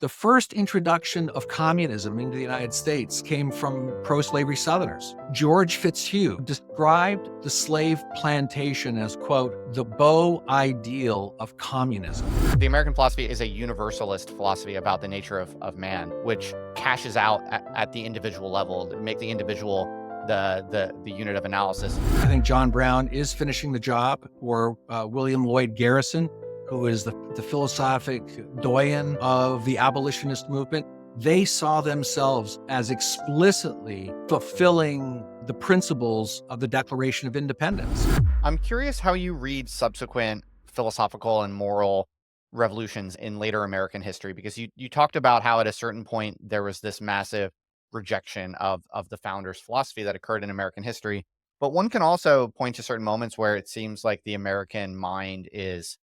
The first introduction of communism into the United States came from pro-slavery Southerners. George Fitzhugh described the slave plantation as, quote, the beau ideal of communism. The American philosophy is a universalist philosophy about the nature of man, which cashes out at the individual level to make the individual the unit of analysis. I think John Brown is finishing the job, or William Lloyd Garrison, who is the philosophic doyen of the abolitionist movement. They saw themselves as explicitly fulfilling the principles of the Declaration of Independence. I'm curious how you read subsequent philosophical and moral revolutions in later American history, because you talked about how at a certain point there was this massive rejection of the founders' philosophy that occurred in American history. But one can also point to certain moments where it seems like the American mind is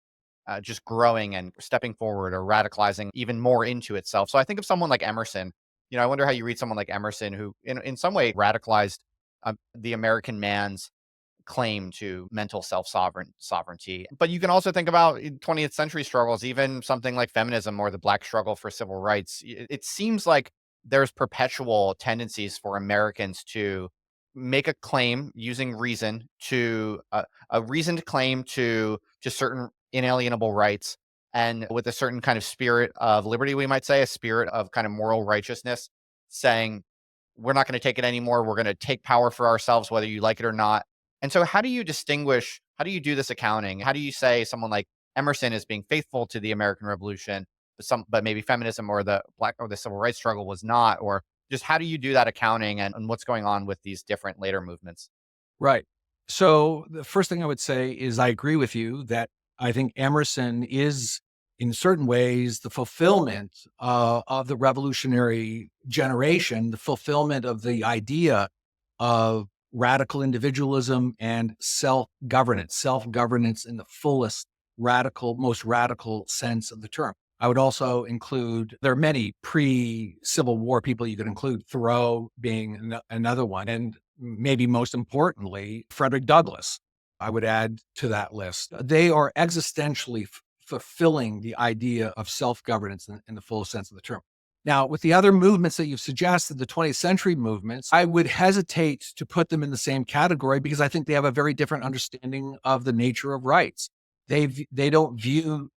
just growing and stepping forward or radicalizing even more into itself. So I think of someone like Emerson. I wonder how you read someone like Emerson, who in some way radicalized the American man's claim to mental sovereignty. But you can also think about 20th century struggles, even something like feminism or the Black struggle for civil rights. It seems like there's perpetual tendencies for Americans to make a claim using reason to a reasoned claim to certain inalienable rights, and with a certain kind of spirit of liberty, we might say a spirit of kind of moral righteousness, saying we're not going to take it anymore. We're going to take power for ourselves, whether you like it or not. And so how do you distinguish, how do you do this accounting? How do you say someone like Emerson is being faithful to the American Revolution, but maybe feminism or the Black or the civil rights struggle was not? Or just how do you do that accounting, and what's going on with these different later movements? Right. So the first thing I would say is I agree with you that I think Emerson is, in certain ways, the fulfillment of the revolutionary generation, the fulfillment of the idea of radical individualism and self-governance in the fullest most radical sense of the term. I would also include, there are many pre-Civil War people you could include, Thoreau being another one, and maybe most importantly, Frederick Douglass, I would add to that list. They are existentially fulfilling the idea of self-governance in the full sense of the term. Now, with the other movements that you've suggested, the 20th century movements, I would hesitate to put them in the same category because I think they have a very different understanding of the nature of rights. They don't view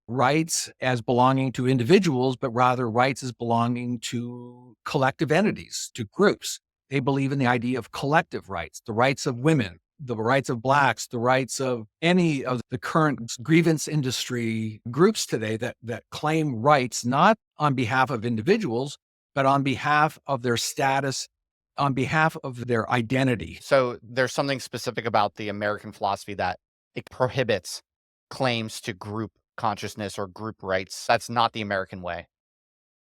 rights as belonging to individuals, but rather rights as belonging to collective entities, to groups. They believe in the idea of collective rights, the rights of women, the rights of Blacks, the rights of any of the current grievance industry groups today that claim rights not on behalf of individuals, but on behalf of their status, on behalf of their identity. So there's something specific about the American philosophy that it prohibits claims to group consciousness or group rights. That's not the American way.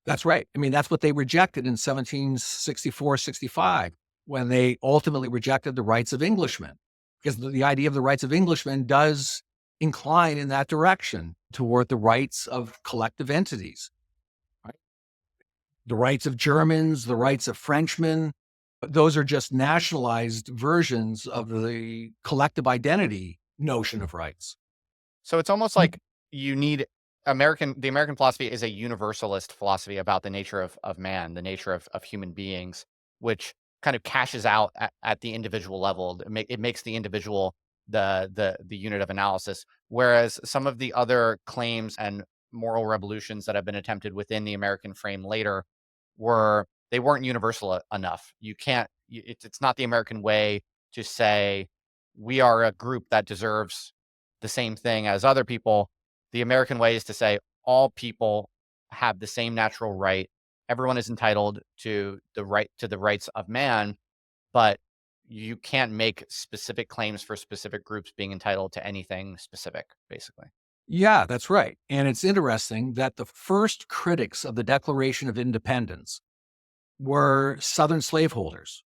That's right. I mean, that's what they rejected in 1764, 65, when they ultimately rejected the rights of Englishmen, because the idea of the rights of Englishmen does incline in that direction toward the rights of collective entities, right? The rights of Germans, the rights of Frenchmen, those are just nationalized versions of the collective identity notion of rights. So it's almost like you need the American philosophy is a universalist philosophy about the nature of man, the nature of human beings, which kind of cashes out at the individual level. It makes the individual the unit of analysis. Whereas some of the other claims and moral revolutions that have been attempted within the American frame later they weren't universal enough. You can't, it's not the American way to say we are a group that deserves the same thing as other people. The American way is to say all people have the same natural right. Everyone is entitled to the rights of man, but you can't make specific claims for specific groups being entitled to anything specific, basically. Yeah, that's right. And it's interesting that the first critics of the Declaration of Independence were Southern slaveholders,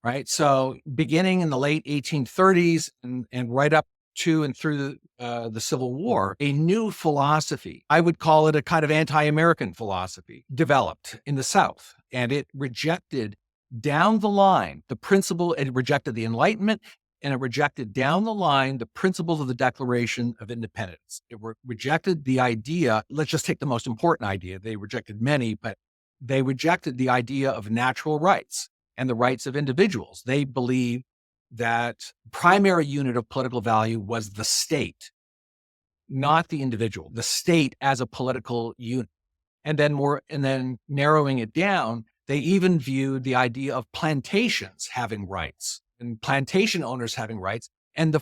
right? So beginning in the late 1830s and right up to and through the Civil War, a new philosophy, I would call it a kind of anti-American philosophy, developed in the South. And it rejected down the line the principle, it rejected the Enlightenment, and it rejected down the line the principles of the Declaration of Independence. It rejected the idea, let's just take the most important idea. They rejected many, but they rejected the idea of natural rights and the rights of individuals. They believed that primary unit of political value was the state, not the individual, the state as a political unit. And then narrowing it down, they even viewed the idea of plantations having rights and plantation owners having rights. And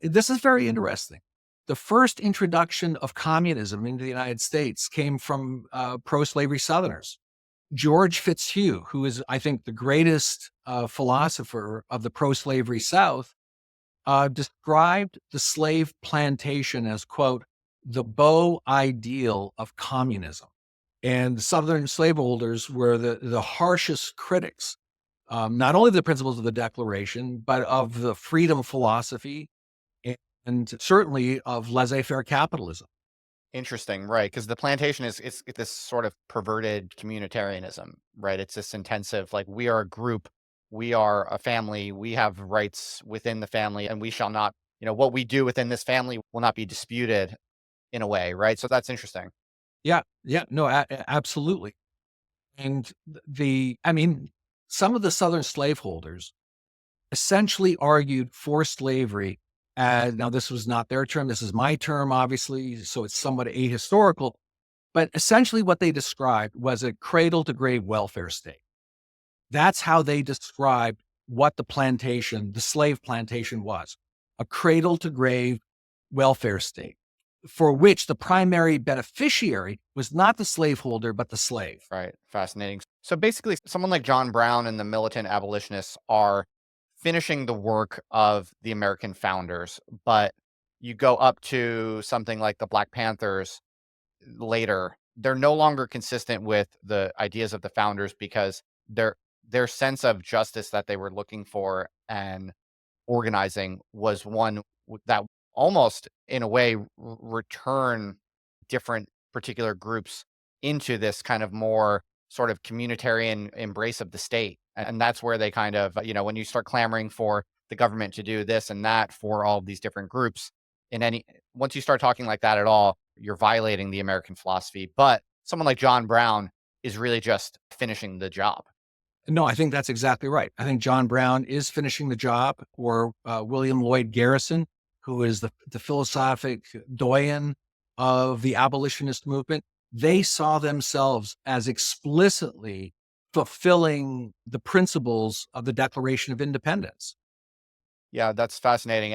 this is very interesting. The first introduction of communism into the United States came from pro-slavery Southerners. George Fitzhugh, who is, I think, the greatest philosopher of the pro-slavery South, described the slave plantation as, quote, the beau ideal of communism. And Southern slaveholders were the harshest critics, not only of the principles of the Declaration, but of the freedom philosophy and certainly of laissez-faire capitalism. Interesting, right? Because the plantation is this sort of perverted communitarianism, right? It's this intensive, like, we are a group, we are a family, we have rights within the family, and we shall not, what we do within this family will not be disputed in a way, right? So that's interesting. Yeah, yeah, no, absolutely. And I mean, some of the Southern slaveholders essentially argued for slavery. Now, this was not their term. This is my term, obviously, so it's somewhat ahistorical. But essentially, what they described was a cradle to grave welfare state. That's how they described what the slave plantation was, a cradle to grave welfare state, for which the primary beneficiary was not the slaveholder, but the slave. Right. Fascinating. So basically, someone like John Brown and the militant abolitionists are finishing the work of the American founders, but you go up to something like the Black Panthers later, they're no longer consistent with the ideas of the founders because their sense of justice that they were looking for and organizing was one that almost in a way return different particular groups into this kind of more sort of communitarian embrace of the state. And that's where they kind of, when you start clamoring for the government to do this and that for all of these different groups, once you start talking like that at all, you're violating the American philosophy. But someone like John Brown is really just finishing the job. No, I think that's exactly right. I think John Brown is finishing the job, or William Lloyd Garrison, who is the philosophic doyen of the abolitionist movement. They saw themselves as explicitly fulfilling the principles of the Declaration of Independence. Yeah, that's fascinating.